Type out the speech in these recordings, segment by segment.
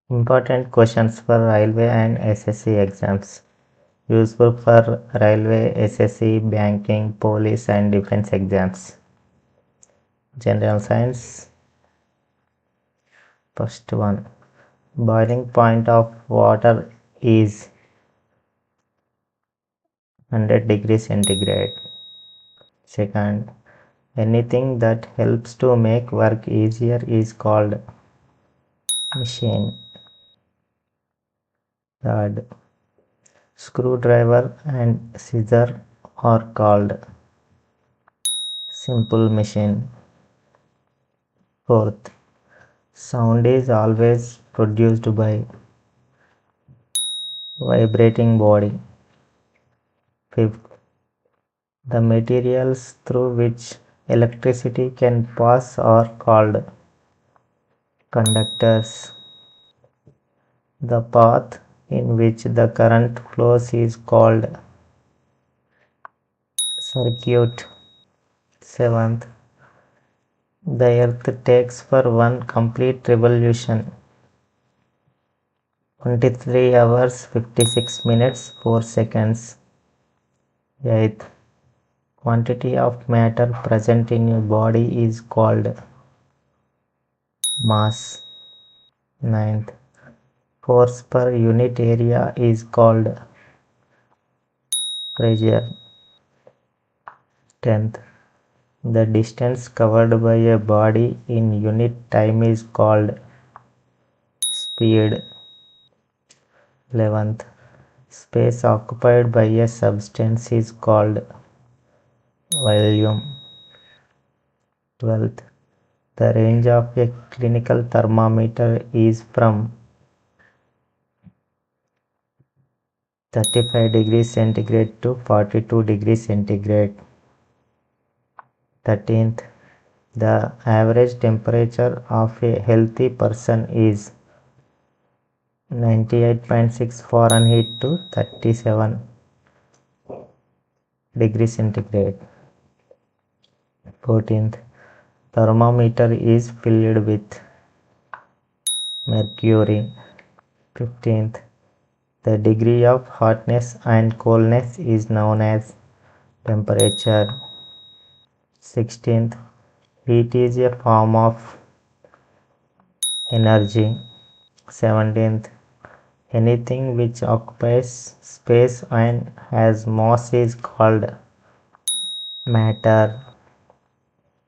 Important questions for railway and SSC exams. Useful for railway, SSC, banking, police and defense exams. General Science. First one. Boiling point of water is 100 degrees centigrade. Second. Anything that helps to make work easier is called machine. Third. Screwdriver and scissor are called simple machine. Fourth. Sound is always produced by vibrating body. Fifth. The materials through which electricity can pass are called conductors. The path in which the current flows is called circuit. Seventh. The earth takes for one complete revolution 23 hours 56 minutes 4 seconds. Eighth. Quantity of matter present in your body is called mass. Ninth. Force per unit area is called pressure. 10th. The distance covered by a body in unit time is called speed. 11th. Space occupied by a substance is called volume. 12th. The range of a clinical thermometer is from 35 degrees centigrade to 42 degrees centigrade. 13th. The average temperature of a healthy person is 98.6 Fahrenheit to 37 degrees centigrade. 14th. Thermometer is filled with mercury. 15th. The degree of hotness and coldness is known as temperature. 16th. Heat is a form of energy. 17th. Anything which occupies space and has mass is called matter.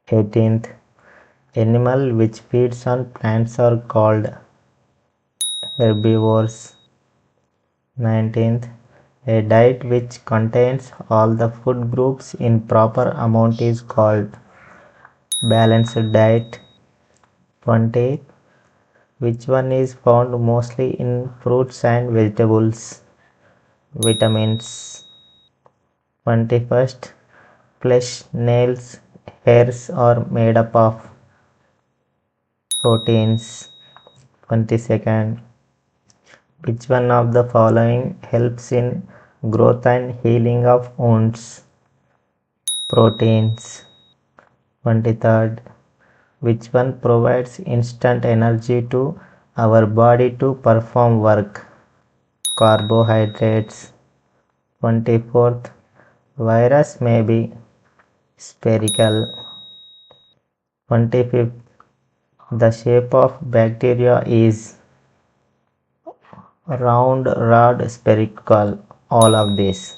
18th. Animal which feeds on plants are called herbivores. 19th. A diet which contains all the food groups in proper amount is called balanced diet. 20th. Which one is found mostly in fruits and vegetables? Vitamins. 21st. Flesh, nails, hairs are made up of proteins. 22nd. Which one of the following helps in growth and healing of wounds? Proteins. 23rd. Which one provides instant energy to our body to perform work? Carbohydrates. 24th. Virus may be spherical. 25th. The shape of bacteria is round, rod, spherical. All of this.